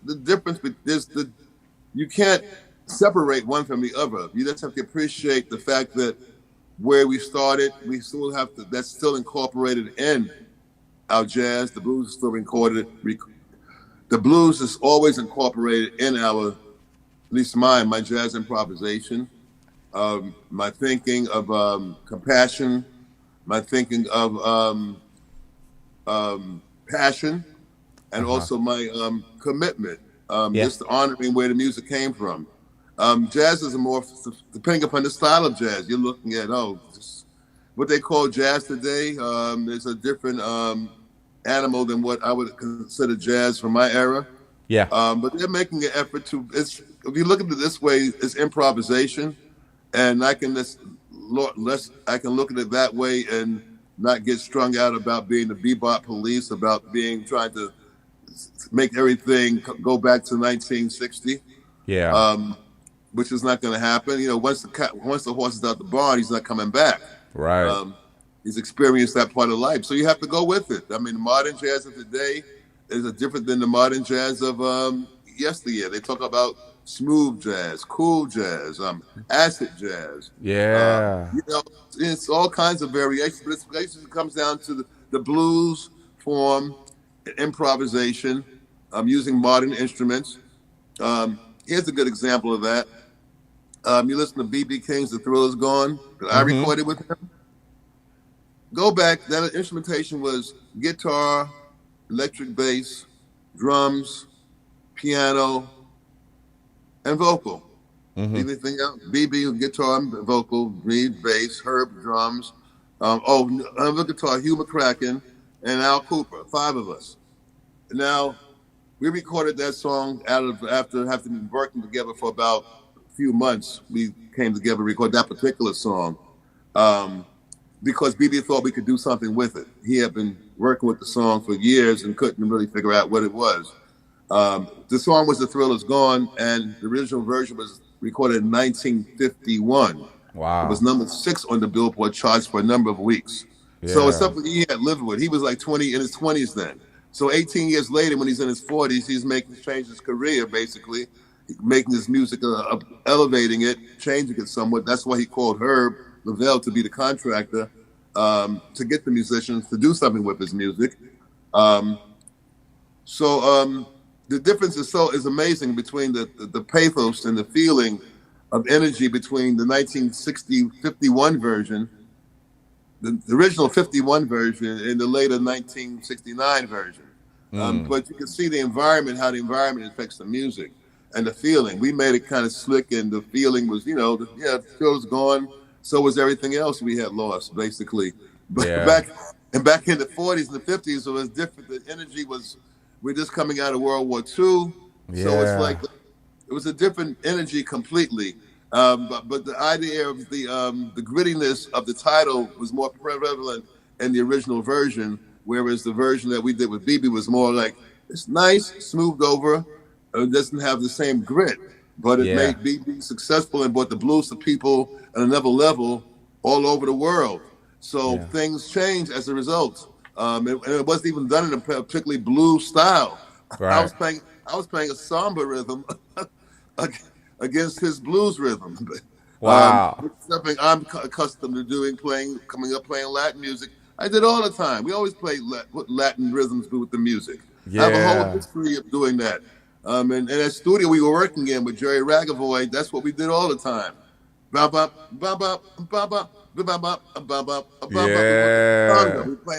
the difference is you can't separate one from the other. You just have to appreciate the fact that where we started, we still have to, that's still incorporated in our jazz. The blues is still incorporated. The blues is always incorporated in our, at least my jazz improvisation, my thinking of compassion, my thinking of passion, and also my commitment, just honoring where the music came from. Jazz is a more, depending upon the style of jazz, you're looking at, what they call jazz today. It's a different animal than what I would consider jazz from my era. Yeah. But they're making an effort to. It's if you look at it this way, it's improvisation, and I can I can look at it that way and not get strung out about being the bebop police, about being trying to make everything go back to 1960. Yeah. Which is not going to happen. You know, once the horse is out the barn, he's not coming back. Right. He's experienced that part of life, so you have to go with it. I mean, the modern jazz of today is different than the modern jazz of yesteryear. They talk about smooth jazz, cool jazz, acid jazz. Yeah. You know, it's all kinds of variations, but it basically comes down to the blues form, improvisation, using modern instruments. Here's a good example of that. You listen to B.B. King's "The Thrill Is Gone" that I recorded with him. Go back, that instrumentation was guitar, electric bass, drums, piano, and vocal. Anything else? B.B. guitar and vocal, Reed bass, Herb drums. Another guitar, Hugh McCracken, and Al Cooper, 5 of us. Now, we recorded that song after having been working together for about a few months. We came together to record that particular song because BB thought we could do something with it. He had been working with the song for years and couldn't really figure out what it was. The song was "The Thrill Is Gone," and the original version was recorded in 1951. Wow. It was number 6 on the Billboard charts for a number of weeks. Yeah. So it's something he had lived with. He was like in his 20s then. So 18 years later, when he's in his 40s, he's changed his career, basically, making his music, elevating it, changing it somewhat. That's why he called Herb Lavelle to be the contractor, to get the musicians to do something with his music. The difference is amazing between the pathos and the feeling of energy between the 51 version, the original 51 version, and the later 1969 version. But you can see the environment, how the environment affects the music and the feeling. We made it kind of slick, and the feeling was, the thrill was gone. So was everything else we had lost, basically. But back in the 40s and the 50s, it was different. The energy we're just coming out of World War II. Yeah. So it's like, it was a different energy completely. But the idea of the grittiness of the title was more prevalent in the original version, whereas the version that we did with BB was more like, it's nice, smoothed over, it doesn't have the same grit, but it made BB successful and brought the blues to people at another level all over the world. So things changed as a result. And it wasn't even done in a particularly blues style. Right. I was playing a samba rhythm against his blues rhythm. Wow. Something I'm accustomed to doing, playing Latin music. I did all the time. We always play Latin rhythms with the music. I have a whole history of doing that. And that studio we were working in with Jerry Ragavoy, that's what we did all the time. We played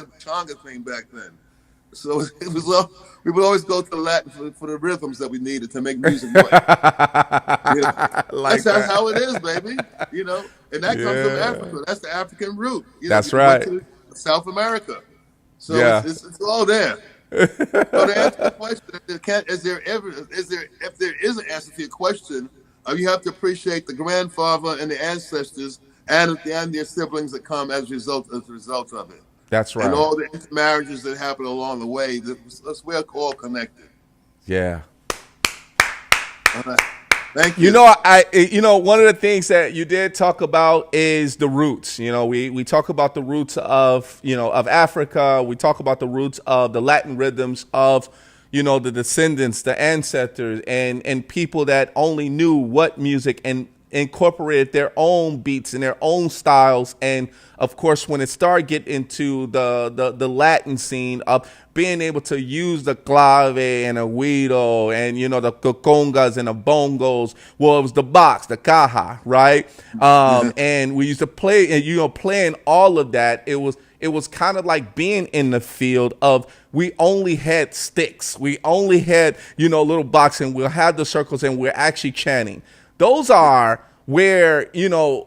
the Chonga thing back then. So it was we would always go to the Latin for the rhythms that we needed to make music work. That's how it is, baby. And that comes from Africa. That's the African root. That's right. To South America. So it's all there. So to answer the question, if there is an answer to your question, you have to appreciate the grandfather and the ancestors and their siblings that come as a result of it. That's right. And all the intermarriages that happen along the way. We're all connected. Yeah. All right. Thank you. One of the things that you did talk about is the roots. We talk about the roots of Africa. We talk about the roots of the Latin rhythms of, the descendants, the ancestors, and people that only knew what music and incorporated their own beats and their own styles. And of course, when it started getting into the Latin scene of being able to use the clave and a guido and the congas and the bongos, well, it was the box, the caja, right? And we used to play, and playing all of that, it was kind of like being in the field of, we only had sticks, we only had little box, and we'll have the circles, and we're actually chanting. Those are where,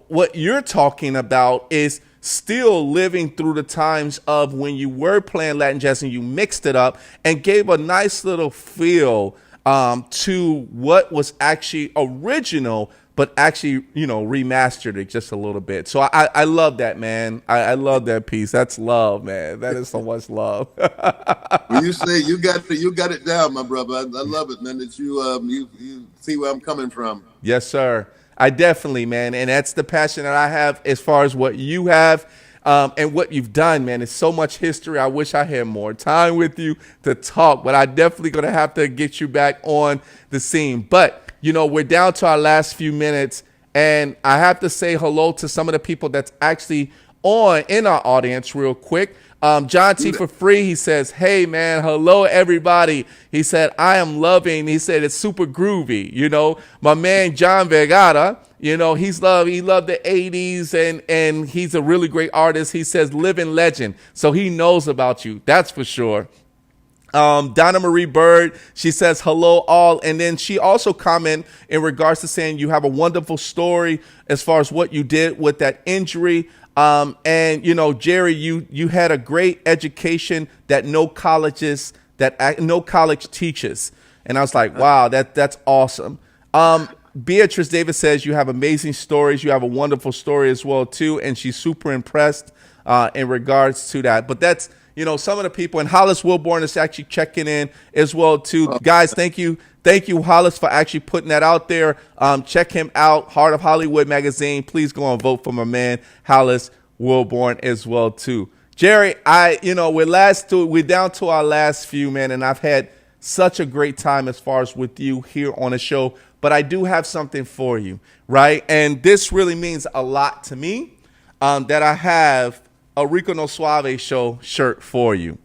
what you're talking about is still living through the times of when you were playing Latin jazz and you mixed it up and gave a nice little feel to what was actually original, but actually, remastered it just a little bit. So I love that, man. I love that piece. That's love, man. That is so much love. When you say you got it down, my brother. I love it, man. That you see where I'm coming from. Yes, sir. I definitely, man. And that's the passion that I have as far as what you have and what you've done, man. It's so much history. I wish I had more time with you to talk, but I definitely going to have to get you back on the scene. But, we're down to our last few minutes, and I have to say hello to some of the people that's actually in our audience real quick. John T for free, he says, hey man, hello everybody. He said, I am loving, he said it's super groovy. My man John Vergara, he loved the 80s and he's a really great artist. He says living legend. So he knows about you. That's for sure. Donna Marie Bird, she says hello all, and then she also comment in regards to saying you have a wonderful story as far as what you did with that injury. And Jerry, you had a great education that no college teaches. And I was like, wow, that's awesome. Beatrice Davis says you have amazing stories. You have a wonderful story as well too. And she's super impressed, in regards to that. But that's, some of the people, and Hollis Wilborn is actually checking in as well too. Guys, thank you. Thank you, Hollis, for actually putting that out there. Check him out, Heart of Hollywood magazine. Please go and vote for my man, Hollis Wilborn, as well too. Jerry, we're down to our last few, man, and I've had such a great time as far as with you here on the show. But I do have something for you, right? And this really means a lot to me, that I have a Rico No Suave show shirt for you.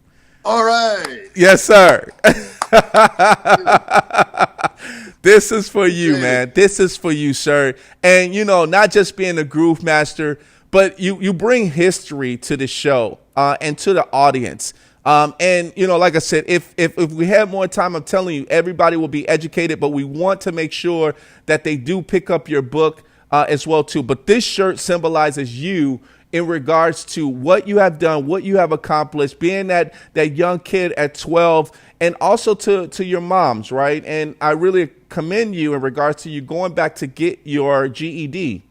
All right. Yes, sir. This is for you, man. This is for you, sir. And, not just being a GrooveMaster, but you bring history to the show and to the audience. And, like I said, if we had more time, I'm telling you, everybody will be educated, but we want to make sure that they do pick up your book as well, too. But this shirt symbolizes you in regards to what you have done, what you have accomplished, being that young kid at 12, and also to your moms, right? And I really commend you in regards to you going back to get your GED,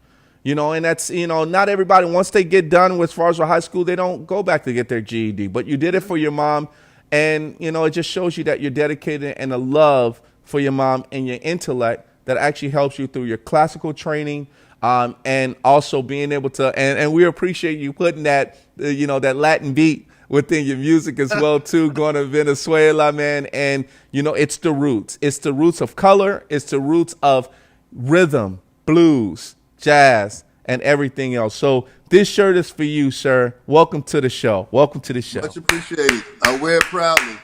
and that's, not everybody, once they get done as far as high school, they don't go back to get their GED, but you did it for your mom. And, it just shows you that you're dedicated and a love for your mom and your intellect that actually helps you through your classical training, and also being able to, and we appreciate you putting that, that Latin beat within your music as well too, going to Venezuela, man. And, it's the roots. It's the roots of color. It's the roots of rhythm, blues, jazz, and everything else. So this shirt is for you, sir. Welcome to the show. Welcome to the show. Much appreciated. I wear it proudly.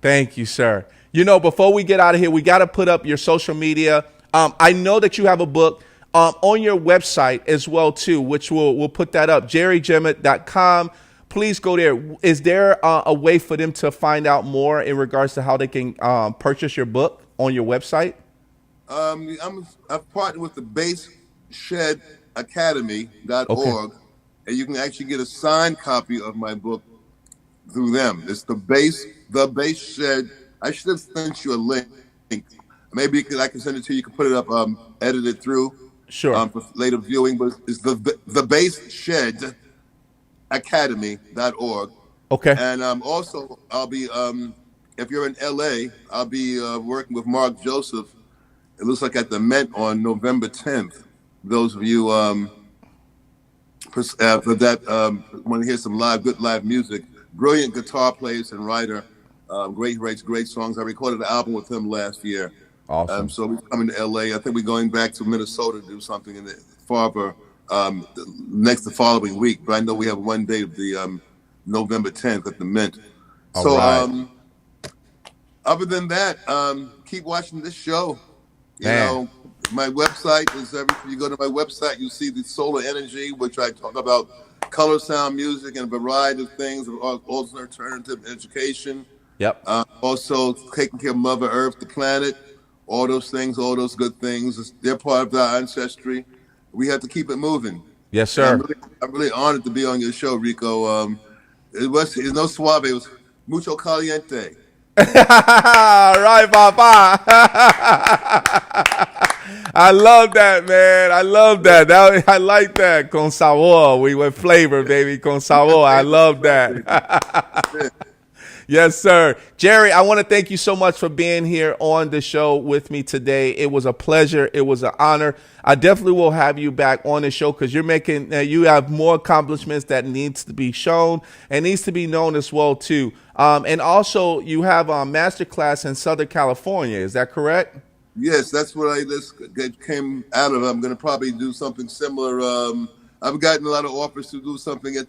Thank you, sir. Before we get out of here, we got to put up your social media. I know that you have a book on your website as well, too, which we'll put that up, jerrygemmott.com. Please go there. Is there a way for them to find out more in regards to how they can purchase your book on your website? I've partnered with the Bassist Academy.org, okay. And you can actually get a signed copy of my book through them. It's the Bass Shed. I should have sent you a link. Maybe I can send it to you. You can put it up, edit it through. Sure. For later viewing, but it's the Bass Shed Academy.org. Okay. And also, I'll be, if you're in LA, I'll be working with Mark Joseph. It looks like at the Mint on November 10th. Those of you for that want to hear some good live music. Brilliant guitar player and writer. Writes great songs. I recorded an album with him last year. Awesome. So we're coming to LA. I think we're going back to Minnesota to do something in the farther the following week. But I know we have one day of the November 10th at the Mint. All so right. Other than that, keep watching this show. You know, my website is everything. You go to my website, you see the Solar Energy, which I talk about color, sound, music, and a variety of things, also alternative education. Yep. Also taking care of Mother Earth, the planet, all those things, all those good things. They're part of our ancestry. We have to keep it moving. Yes, And sir. I'm really honored to be on your show, Rico. It's no suave. It was mucho caliente. All right, Papa. I love that, man. I love that. I like that. Con sabor. We went flavor, baby. Con sabor. I love that. Yes, sir. Jerry, I want to thank you so much for being here on the show with me today. It was a pleasure. It was an honor. I definitely will have you back on the show because you have more accomplishments that needs to be shown and needs to be known as well, too. And also, you have a master class in Southern California. Is that correct? Yes, that's what I just came out of. I'm going to probably do something similar. I've gotten a lot of offers to do something at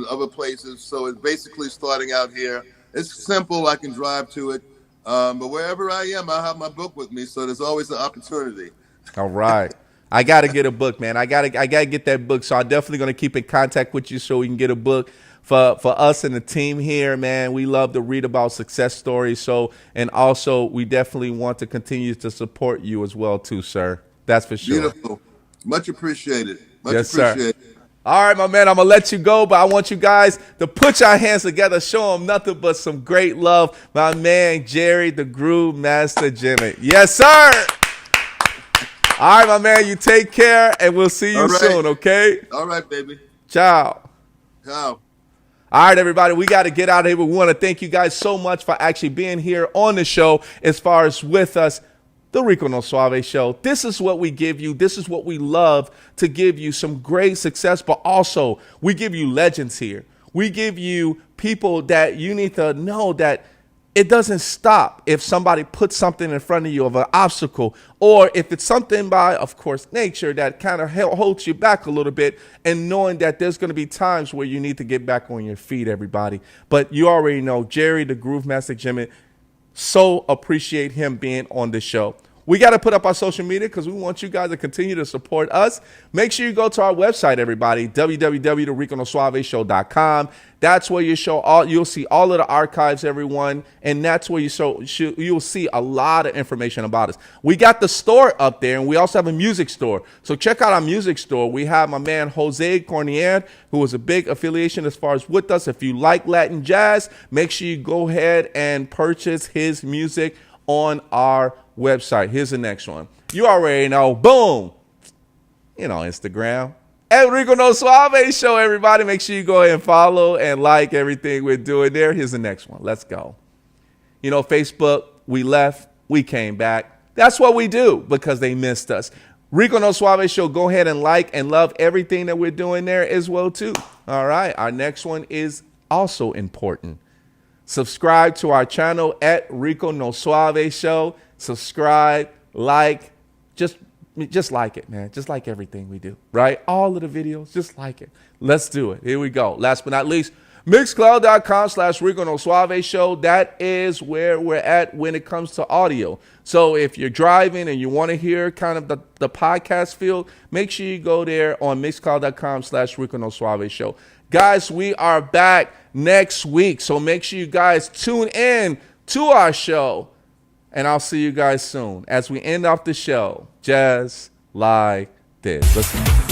other places, so it's basically starting out here. It's simple. I can drive to it, but wherever I am, I have my book with me, so there's always an opportunity. All right. I got to get a book, man. I got to get that book. So I'm definitely going to keep in contact with you so we can get a book for us and the team here, man. We love to read about success stories. So, and also we definitely want to continue to support you as well too, sir. That's for sure. Beautiful. Much appreciated. Much Yes, appreciated. sir. All right, my man, I'm going to let you go, but I want you guys to put your hands together, show them nothing but some great love. My man, Jerry, the GrooveMaster Jemmott. Yes, sir. All right, my man, you take care, and we'll see you soon, okay? All right, baby. Ciao. Ciao. All right, everybody, we got to get out of here. We want to thank you guys so much for actually being here on the show as far as with us. The Rico No Suave Show. This is what we give you. This is what we love to give you, some great success, but also we give you legends here. We give you people that you need to know that it doesn't stop if somebody puts something in front of you of an obstacle, or if it's something by, of course, nature that kind of holds you back a little bit, and knowing that there's going to be times where you need to get back on your feet, everybody. But you already know Jerry, the GrooveMaster Jemmott. So appreciate him being on the show. We got to put up our social media because we want you guys to continue to support us. Make sure you go to our website, everybody, www.thericonosuaveshow.com. That's where you'll see all of the archives, everyone, and that's where you'll see a lot of information about us. We got the store up there, and we also have a music store. So check out our music store. We have my man Jose Cornier, who is a big affiliation as far as with us. If you like Latin jazz, make sure you go ahead and purchase his music on our website. Here's the next one. You already know. Boom. Instagram. At Rico No Suave Show, everybody. Make sure you go ahead and follow and like everything we're doing there. Here's the next one. Let's go. Facebook, we left, we came back. That's what we do because they missed us. Rico No Suave Show, go ahead and like and love everything that we're doing there as well, too. All right. Our next one is also important. Subscribe to our channel at Rico No Suave Show. Subscribe, like, just like it, man. Just like everything we do, right? All of the videos, just like it. Let's do it. Here we go. Last but not least, Mixcloud.com/Rico No Suave Show. That is where we're at when it comes to audio. So if you're driving and you want to hear kind of the podcast feel, make sure you go there on Mixcloud.com/Rico No Suave Show. Guys, we are back next week. So make sure you guys tune in to our show. And I'll see you guys soon as we end off the show just like this. Let's go.